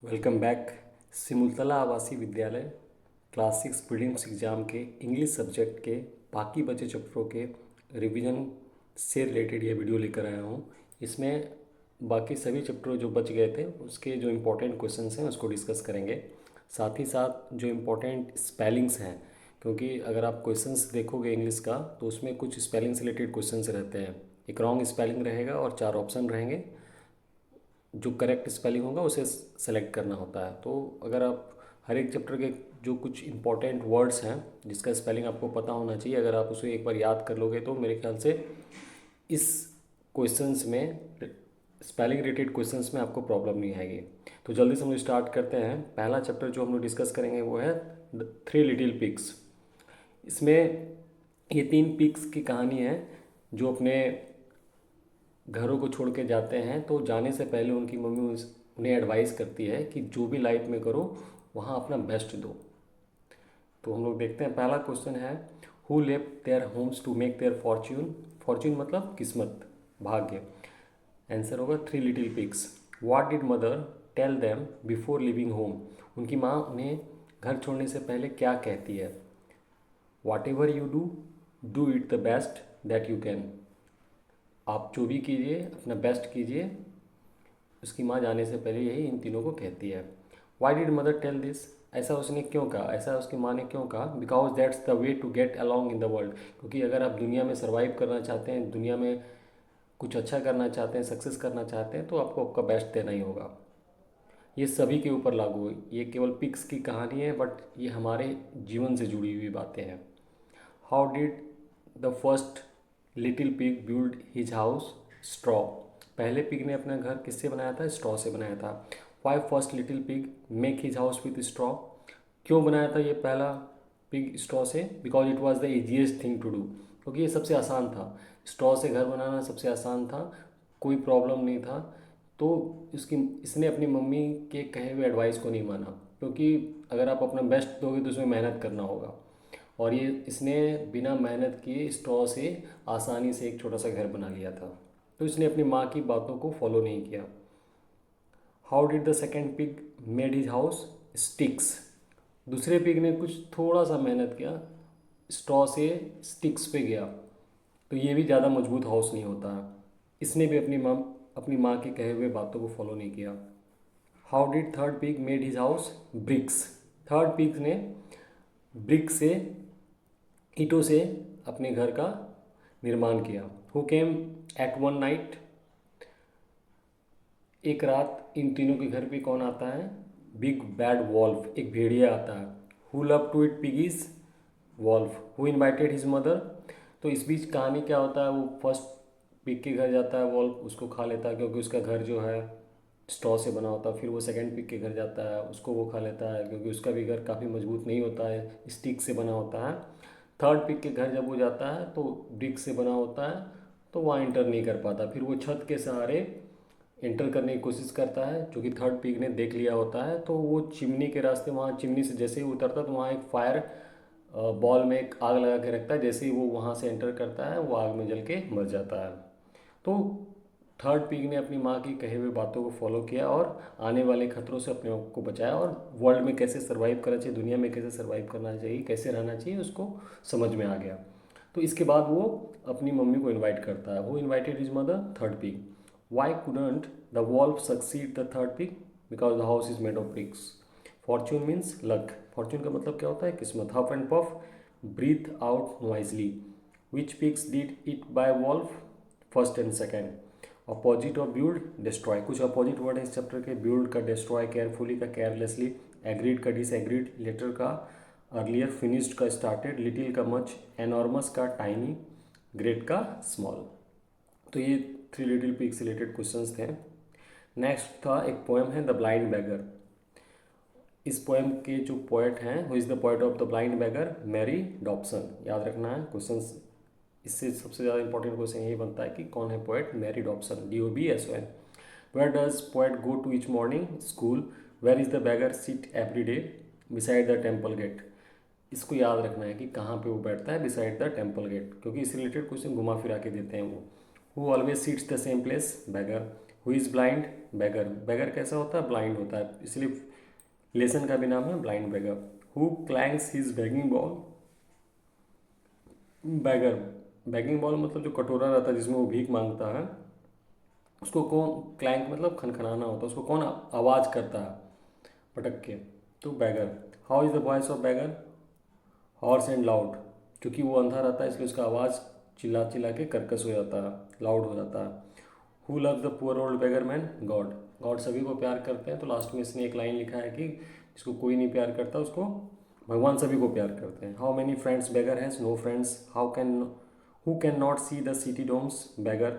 Welcome back. Simultala आवासीय विद्यालय class 6 prelims exam के इंग्लिश सब्जेक्ट के बाकी बचे चैप्टरों के रिवीजन से रिलेटेड ये वीडियो लेकर आया हूँ। इसमें बाकी सभी चैप्टर जो बच गए थे उसके जो इम्पोर्टेंट क्वेश्चंस हैं उसको डिस्कस करेंगे। साथ ही साथ जो इम्पोर्टेंट स्पेलिंग्स हैं, क्योंकि अगर आप क्वेश्चंस देखोगे इंग्लिश का तो उसमें कुछ स्पेलिंग से रिलेटेड क्वेश्चंस रहते हैं। एक रॉन्ग स्पेलिंग रहेगा और 4 ऑप्शन रहेंगे। जो करेक्ट स्पेलिंग होगा उसे सेलेक्ट करना होता है। तो अगर आप हर एक चैप्टर के जो कुछ इंपॉर्टेंट वर्ड्स हैं जिसका स्पेलिंग आपको पता होना चाहिए, अगर आप उसे एक बार याद कर लोगे तो मेरे ख्याल से इस क्वेश्चंस में स्पेलिंग रिलेटेड क्वेश्चंस में आपको प्रॉब्लम नहीं आएगी। तो जल्दी से हम लोग स्टार्ट करते हैं। पहला चैप्टर जो हम लोग डिस्कस करेंगे वो है थ्री लिटिल पिग्स। इसमें ये 3 पिग्स की कहानी है जो अपने घरों को छोड़ के जाते हैं। तो जाने से पहले उनकी मम्मी उन्हें एडवाइस करती है कि जो भी लाइफ में करो वहाँ अपना बेस्ट दो। तो हम लोग देखते हैं, पहला क्वेश्चन है who left their homes to make their fortune. Fortune मतलब किस्मत, भाग्य। आंसर होगा three little pigs. What did mother tell them before leaving home. उनकी माँ उन्हें घर छोड़ने से पहले क्या कहती है। Whatever you do it the best that you can. आप जो भी कीजिए अपना बेस्ट कीजिए। उसकी माँ जाने से पहले यही इन तीनों को कहती है। Why did mother tell this. ऐसा उसने क्यों कहा, ऐसा उसकी माँ ने क्यों कहा। Because that's the way to get along in the world. क्योंकि अगर आप दुनिया में सर्वाइव करना चाहते हैं, दुनिया में कुछ अच्छा करना चाहते हैं, सक्सेस करना चाहते हैं, तो आपको आपका बेस्ट देना ही होगा। ये सभी के ऊपर लागू है। ये केवल पिक्स की कहानी है बट ये हमारे जीवन से जुड़ी हुई बातें हैं। How did the first little pig build his house. Straw. पहले पिग ने अपना घर किससे बनाया था, स्ट्रॉ से बनाया था। Why first little pig make his house with straw. क्यों बनाया था ये पहला पिग स्ट्रॉ से। Because it was the easiest thing to do. क्योंकि ये सबसे आसान था, स्ट्रॉ से घर बनाना सबसे आसान था, कोई प्रॉब्लम नहीं था। तो इसने अपनी मम्मी के कहे हुए एडवाइस को नहीं माना, क्योंकि अगर आप अपना बेस्ट दोगे तो उसमें मेहनत करना होगा। और ये इसने बिना मेहनत किए स्ट्रॉ से आसानी से एक छोटा सा घर बना लिया था। तो इसने अपनी माँ की बातों को फॉलो नहीं किया। How did the second pig made his house. Sticks. दूसरे पिग ने कुछ थोड़ा सा मेहनत किया, स्ट्रॉ से स्टिक्स पे गया, तो ये भी ज़्यादा मजबूत हाउस नहीं होता है। इसने भी अपनी माँ के कहे हुए बातों को फॉलो नहीं किया। How did third pig made his house. Bricks. Third pig ने ब्रिक से, ईंटों से अपने घर का निर्माण किया। Who came at one night. एक रात इन तीनों के घर पे कौन आता है, बिग बैड वॉल्फ, एक भेड़िया आता है। Who love to eat piggies. Wolf. Who invited his mother. तो इस बीच कहानी क्या होता है, वो फर्स्ट पिग के घर जाता है, वॉल्फ उसको खा लेता है क्योंकि उसका घर जो है स्ट्रॉ से बना होता है। फिर वो सेकंड पिग के घर जाता है, उसको वो खा लेता है क्योंकि उसका भी घर काफ़ी मजबूत नहीं होता है, स्टिक से बना होता है। थर्ड पिग के घर जब वो जाता है तो ब्रिक से बना होता है, तो वहाँ इंटर नहीं कर पाता। फिर वो छत के सहारे इंटर करने की कोशिश करता है, जो कि थर्ड पिग ने देख लिया होता है। तो वो चिमनी के रास्ते, वहाँ चिमनी से जैसे ही उतरता है तो वहाँ एक फायर बॉल में एक आग लगा के रखता है। जैसे ही वो वहाँ से एंटर करता है वो आग में जल के मर जाता है। तो थर्ड पिग ने अपनी माँ की कहे हुए बातों को फॉलो किया और आने वाले खतरों से अपने आप को बचाया, और वर्ल्ड में कैसे सर्वाइव करना चाहिए, दुनिया में कैसे सर्वाइव करना चाहिए, कैसे रहना चाहिए, उसको समझ में आ गया। तो इसके बाद वो अपनी मम्मी को इनवाइट करता है। वो invited his mother, third pig. Why couldn't the wolf succeed the third pig. Because the house is made of bricks. Fortune means luck. Fortune का मतलब क्या होता है, किस्मत। Huff and puff breathe out noisily. Which pigs did it by wolf. First and second. Opposite of build, destroy. कुछ opposite word है इस chapter के, बिल्ड का डिस्ट्रॉय, केयरफुली का केयरलेसली, एग्रीड का डिसएग्रीड, लेटर का अर्लियर, फिनिश्ड का started, little का मच, एनॉर्मस का टाइनी, ग्रेट का स्मॉल। तो ये थ्री लिटिल पिग से रिलेटेड क्वेश्चंस थे। नेक्स्ट था एक पोएम है द ब्लाइंड बैगर। इस पोएम के जो पोएट हैं, who is the poet of the blind beggar, Mary Dobson. याद रखना है क्वेश्चंस। इससे सबसे ज़्यादा इंपॉर्टेंट क्वेश्चन यही बनता है कि कौन है poet, Mary Dobson, DOBSON। Where does poet go to each morning, school. Where is the beggar sit every day, beside the temple gate. इसको याद रखना है कि कहाँ पे वो बैठता है, बिसाइड द टेम्पल गेट, क्योंकि इससे रिलेटेड क्वेश्चन घुमा फिरा के देते हैं वो। Who always sits the same place, beggar. Who is blind? Beggar. Beggar कैसा होता है? ब्लाइंड होता है, इसलिए लेसन का भी नाम है blind beggar. Who clanks his begging bowl? Beggar. Begging bowl मतलब जो कटोरा रहता है जिसमें वो भीख मांगता है, उसको कौन, क्लैंक मतलब खनखनाना होता है, उसको कौन आवाज़ करता है पटक के? तो beggar. How is the voice of beggar? Hoarse and loud. क्योंकि वो अंधा रहता है इसलिए उसका आवाज़ चिल्ला चिल्ला के कर्कश हो जाता है, लाउड हो जाता है। Who loves the poor old beggar man? God. God सभी को प्यार करते हैं, तो लास्ट में इसने एक लाइन लिखा है कि जिसको कोई नहीं प्यार करता उसको भगवान सभी को प्यार करते हैं। How many friends beggar has? No friends. How can, who can not see the city domes? Beggar.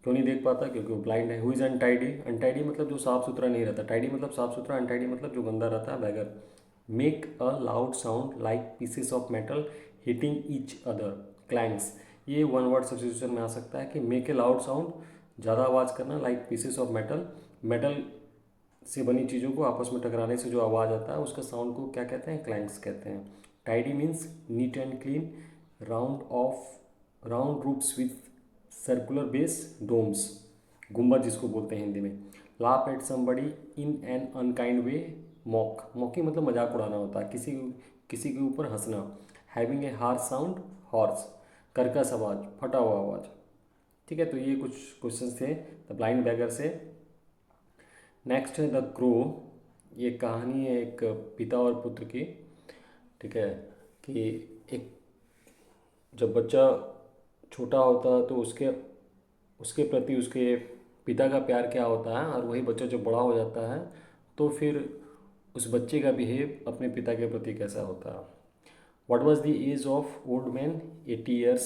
क्यों नहीं देख पाता? क्योंकि वो ब्लाइंड है। Who is untidy? अनटाइडी मतलब जो साफ सुथरा नहीं रहता, टाइडी मतलब साफ सुथरा, अनटाइडी मतलब जो गंदा रहता है, beggar. Make a loud sound like pieces of metal hitting each other, clanks. ये वन वर्ड सब्स्टिट्यूशन में आ सकता है कि मेक ए लाउड साउंड, ज़्यादा आवाज़ करना, like pieces of metal, metal से बनी चीज़ों को आपस में टकराने से जो आवाज़ आता है उसका साउंड को क्या कहते हैं? क्लैंक्स कहते हैं। Tidy means neat and clean, round roofs with circular base, domes, गुम्बद जिसको बोलते हैं हिंदी में। Laugh at somebody in an unkind way, mock. मॉकी मतलब मजाक उड़ाना होता है, किसी के ऊपर हंसना। Having a harsh sound, hoarse, कर्कश आवाज़, फटा हुआ आवाज़। ठीक है, तो ये कुछ क्वेश्चन थे द ब्लाइंड बैगर से। नेक्स्ट है द क्रो। ये कहानी है एक पिता और पुत्र की। ठीक है, कि एक, जब बच्चा छोटा होता है तो उसके उसके प्रति उसके पिता का प्यार क्या होता है, और वही बच्चा जब बड़ा हो जाता है तो फिर उस बच्चे का बिहेव अपने पिता के प्रति कैसा होता है। What was the age of old man? 80 years.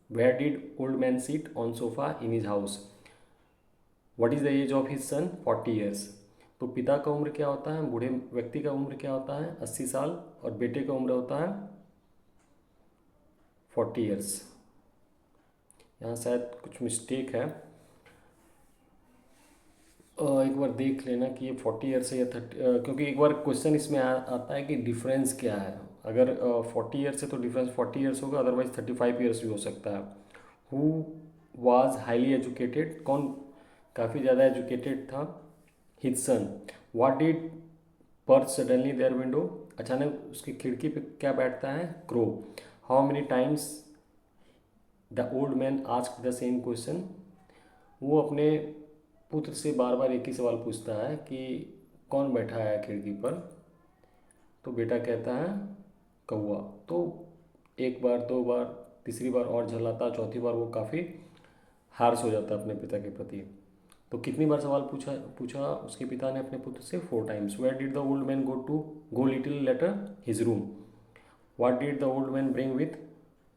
Where did old man sit? On sofa in his house. What is the age of his son? 40 years. तो पिता का उम्र क्या होता है, बूढ़े व्यक्ति का उम्र क्या होता है? 80 साल, और बेटे का उम्र होता है 40 ईयर्स। यहाँ शायद कुछ मिस्टेक है, एक बार देख लेना कि ये 40 ईयर्स है या 30, क्योंकि एक बार क्वेश्चन इसमें आता है कि डिफरेंस क्या है। अगर 40 ईयर्स है तो डिफरेंस 40 ईयर्स होगा, अदरवाइज 35 ईयर्स भी हो सकता है। Who was highly educated? कौन काफ़ी ज़्यादा एजुकेटेड था? His son. What did perch suddenly their window? अचानक उसकी खिड़की पे क्या बैठता है? Crow. How many times the old man asked the same question? वो अपने पुत्र से बार बार एक ही सवाल पूछता है कि कौन बैठा है खिड़की पर? तो बेटा कहता है कौवा। तो एक बार, दो बार, तीसरी बार और झल्लाता, चौथी बार वो काफ़ी हार्श हो जाता है अपने पिता के प्रति। तो कितनी बार सवाल पूछा पूछा उसके पिता ने अपने पुत्र से? 4 times. Where did the old man go little letter? His room. What did the old man bring with?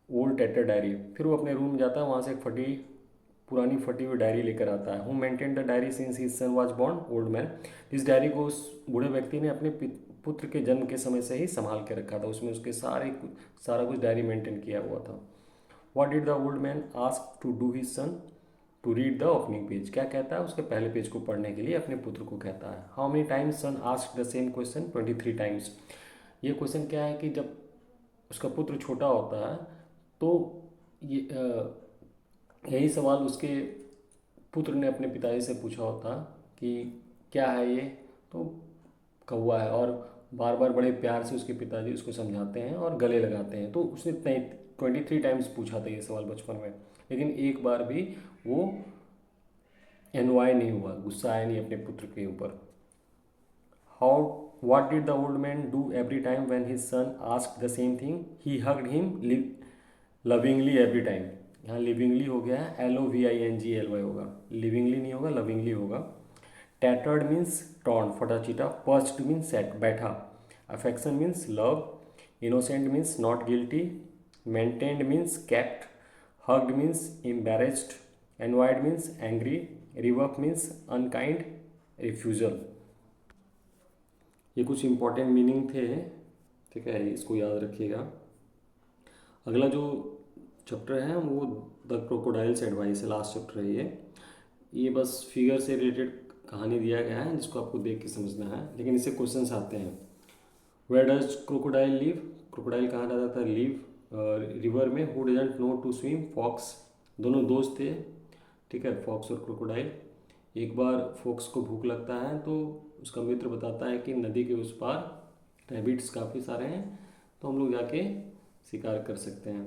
Old tatter diary. फिर वो अपने रूम जाता है, वहाँ से एक पुरानी फटी हुई डायरी लेकर आता है। Who maintain the diary since his son was born? Old man. इस डायरी को उस बूढ़े व्यक्ति ने अपने पुत्र के जन्म के समय से ही संभाल के रखा था, उसमें उसके सारा कुछ डायरी मेंटेन किया हुआ था। What did the old man ask to do his son? To read the opening page. क्या कहता है? उसके पहले पेज को पढ़ने के लिए अपने पुत्र को कहता है। How many times son ask the same question? 23 times. ये क्वेश्चन क्या है कि जब उसका पुत्र छोटा होता है तो ये यही सवाल उसके पुत्र ने अपने पिताजी से पूछा होता कि क्या है ये? तो कौवा है। और बार बार बड़े प्यार से उसके पिताजी उसको समझाते हैं और गले लगाते हैं। तो उसने 23 टाइम्स पूछा था ये सवाल बचपन में, लेकिन एक बार भी वो एनवाय नहीं हुआ, गुस्सा आया नहीं अपने पुत्र के ऊपर। How what did the old man do every time when his son asked the same thing? He hugged him lovingly every time. यहाँ लिविंगली हो गया है, LOVINGLY होगा, लिविंगली नहीं होगा, लविंगली होगा। टैटर्ड मीन्स टॉर्न, फटा चीटा। पर्च्ड मीन्स सेट, बैठा। Affection means love. Innocent means not guilty. Maintained means kept. Hugged means embraced. Envied means angry. Rework means unkind. Refusal. ये कुछ इंपॉर्टेंट मीनिंग थे। ठीक है, इसको याद रखिएगा। अगला जो चैप्टर है वो द क्रोकोडाइल्स एडवाइस है, लास्ट चैप्टर है ये बस फिगर से रिलेटेड कहानी दिया गया है जिसको आपको देख के समझना है, लेकिन इससे क्वेश्चंस आते हैं। Where does crocodile live? Crocodile कहाँ रहता था? लिव रिवर में। Who doesn't know to swim? Fox. दोनों दोस्त थे, ठीक है, फॉक्स और क्रोकोडाइल। एक बार फॉक्स को भूख लगता है तो उसका मित्र बताता है कि नदी के उस पार रैबिट्स काफ़ी सारे हैं, तो हम लोग जाके शिकार कर सकते हैं।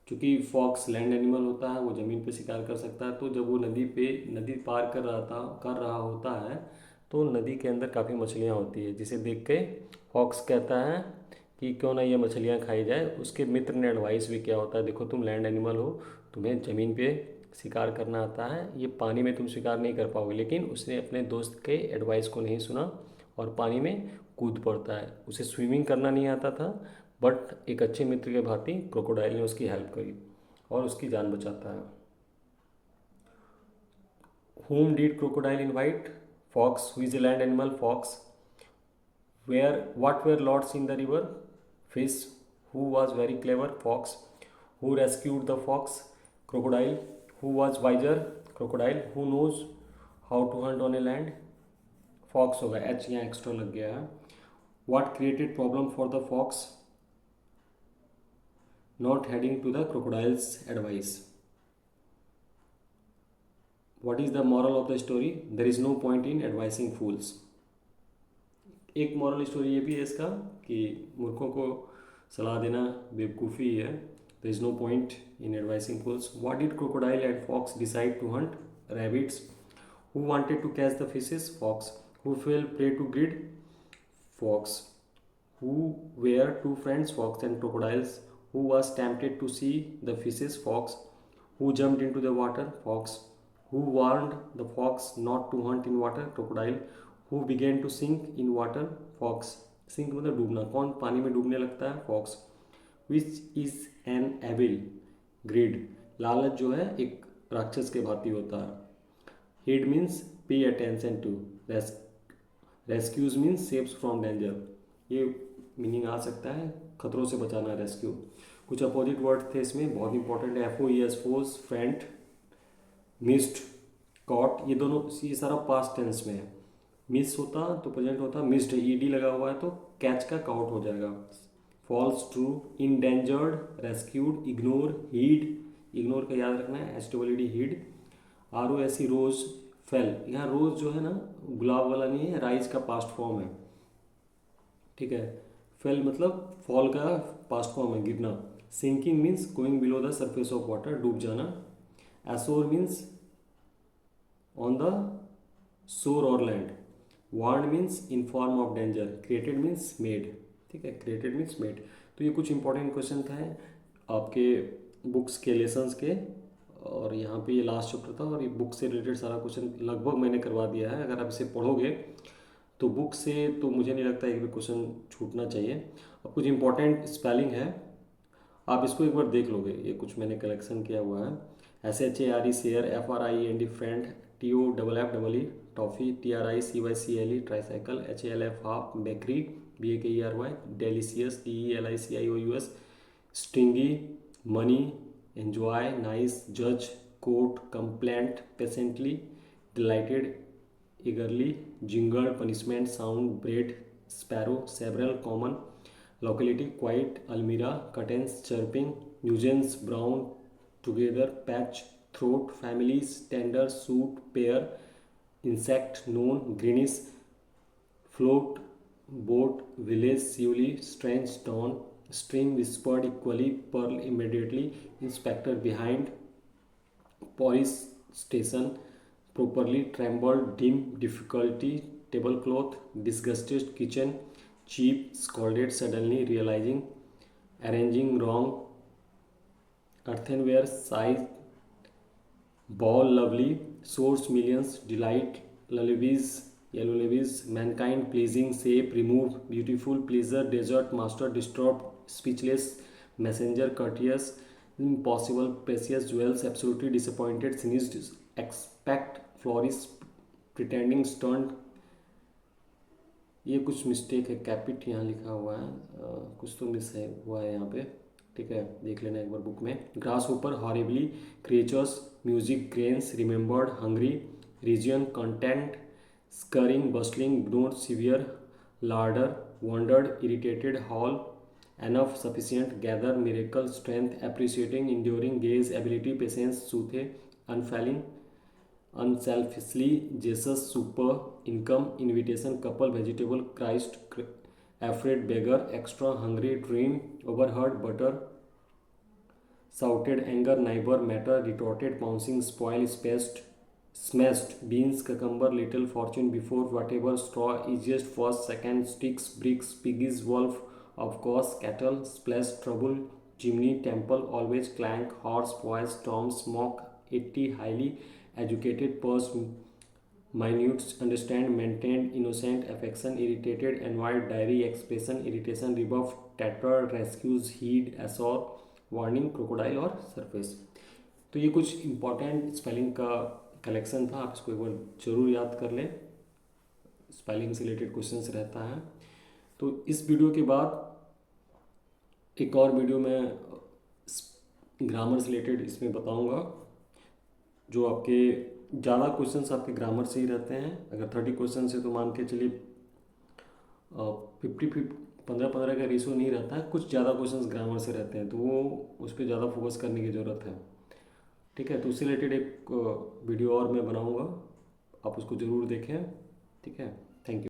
क्योंकि फॉक्स लैंड एनिमल होता है, वो ज़मीन पे शिकार कर सकता है, तो जब वो नदी पार कर रहा होता है तो नदी के अंदर काफ़ी मछलियाँ होती है, जिसे देख के फॉक्स कहता है कि क्यों ना ये मछलियाँ खाई जाए। उसके मित्र ने एडवाइस भी किया होता है, देखो तुम लैंड एनिमल हो, तुम्हें ज़मीन पे शिकार करना आता है, ये पानी में तुम शिकार नहीं कर पाओगे। लेकिन उसने अपने दोस्त के एडवाइस को नहीं सुना और पानी में कूद पड़ता है। उसे स्विमिंग करना नहीं आता था, बट एक अच्छे मित्र के भांति क्रोकोडाइल ने उसकी हेल्प करी और उसकी जान बचाता है। Whom did crocodile invite? Fox. Who is a land animal? Fox. What were lords in the river? Fish. Who was very clever? Fox. Who rescued the fox? Crocodile. Who was wiser? Crocodile. Who knows how to hunt on a land? Fox होगा, H यहाँ extra लग गया है। What created problem for the fox? Not heading to the crocodile's advice. What is the moral of the story? There is no point in advising fools. एक moral story ये भी है इसका कि मूर्खों को सलाह देना बेवकूफ़ी है। There is no point in advising fools. What did crocodile and fox decide to hunt? Rabbits. Who wanted to catch the fishes? Fox. Who fell prey to greed? Fox. Who were two friends? Fox and crocodiles. Who was tempted to see the fishes? Fox. Who jumped into the water? Fox. Who warned the fox not to hunt in water? Crocodile. Who began to sink in water? Fox. Sink मतलब डूबना, कौन पानी में डूबने लगता है? Fox. Which is an evil? Greed. लालच जो है एक राक्षस के भांति होता है। Heed means pay attention to. Rescues means saves from danger. ये मीनिंग आ सकता है, खतरों से बचाना, रेस्क्यू। कुछ अपोजिट वर्ड थे इसमें, बहुत इंपॉर्टेंट है। FOES फोर्स, फेंट, मिस्ड, कॉट, ये दोनों, ये सारा पास्ट टेंस में है। मिस होता तो प्रेजेंट होता, मिस्ड ईडी लगा हुआ है तो कैच का काउट हो जाएगा। False, true, endangered, rescued, ignore, heed, ignore का याद रखना है, HWD heed. ROSE rose, fell. यहाँ रोज जो है ना गुलाब वाला नहीं है, राइज का पास्ट फॉर्म है, ठीक है। फेल मतलब फॉल का पास्ट फॉर्म है, गिरना। Sinking means going below the surface of water, डूब जाना। Ashore means on the shore और land. Warn means in form of danger. Created means made, ठीक है, क्रिएटेड मीन्स मेड। तो ये कुछ इंपॉर्टेंट क्वेश्चन थे आपके बुक्स के लेसन्स के, और यहाँ पे ये लास्ट चैप्टर था, और ये बुक से रिलेटेड सारा क्वेश्चन लगभग मैंने करवा दिया है। अगर आप इसे पढ़ोगे तो बुक से तो मुझे नहीं लगता एक भी क्वेश्चन छूटना चाहिए। अब कुछ इंपॉर्टेंट स्पेलिंग है, आप इसको एक बार देख लोगे, ये कुछ मैंने कलेक्शन किया हुआ है। SHARE share, FRIEND friend, TOFFE toffee, TRICYCLE tricycle, HALF half, bakery, BAKERY delicious, DELICIOUS stringy, money, enjoy, nice, जज, court, complaint, patiently, delighted, eagerly, jingle, punishment, sound, bread, sparrow, several, common, locality, quiet, Almira, curtains, chirping, nuisance, brown, together, patch, throat, families, tender, suit, pair, insect, known, greenish, float, boat, village, siwli, strange, dawn, stream, whispered, equally, pearl, immediately, inspector, behind, police station, properly, trembled, dim, difficulty, tablecloth, disgusted, kitchen, cheap, scalded, suddenly, realizing, arranging, wrong, earthenware, size, ball, lovely, source, millions, delight, lullabies, yellow lullabies, mankind, pleasing, shape, remove, beautiful, pleasure, desert, master, disturbed, speechless, messenger, courteous, impossible, precious, jewels, absolutely, disappointed, cynicised, expect, flourish, pretending, stunned। ये कुछ mistake है, कैपिट यहाँ लिखा हुआ है, कुछ तो miss है हुआ है यहाँ पे, ठीक है, देख लेना एक बार बुक में। ग्रास ऊपर, horribly, creatures, music, grains, remembered, hungry, reason, content, scurrying, bustling, ignore, severe, larder, wondered, irritated, hall, enough, sufficient, gather, miracle, strength, appreciating, enduring, gaze, ability, patience, soothe, unfailing, unselfishly, Jesus, supper, income, invitation, couple, vegetable, Christ, afraid, beggar, extra, hungry, dream, overheard, butter, shouted, anger, neighbor, matter, retorted, bouncing, spoil, spaced, smashed, beans, cucumber, little, fortune, before, whatever, straw, easiest, first, second, sticks, bricks, piggies, wolf, of course, cattle, splash, trouble, chimney, temple, always, clank, horse, voice, storm, smoke, 80, highly educated, purse, minutes, understand, maintained, innocent, affection, irritated, annoyed, diary, expression, irritation, rebuff, tatter, rescues, heed, assort, warning, crocodile और surface. तो ये कुछ important spelling का collection था, आप इसको एक बार जरूर याद कर लें, स्पेलिंग से रिलेटेड क्वेश्चंस रहता है। तो इस वीडियो के बाद एक और वीडियो में ग्रामर से रिलेटेड इसमें बताऊंगा, जो आपके ज़्यादा क्वेश्चंस आपके ग्रामर से ही रहते हैं। अगर 30 क्वेश्चन है तो मान के चलिए 15-15 का रेशो नहीं रहता है, कुछ ज़्यादा क्वेश्चंस ग्रामर से रहते हैं, तो वो उस पर ज़्यादा फोकस करने की ज़रूरत है। ठीक है, तो उससे रिलेटेड एक वीडियो और मैं बनाऊंगा, आप उसको ज़रूर देखें। ठीक है, थैंक यू।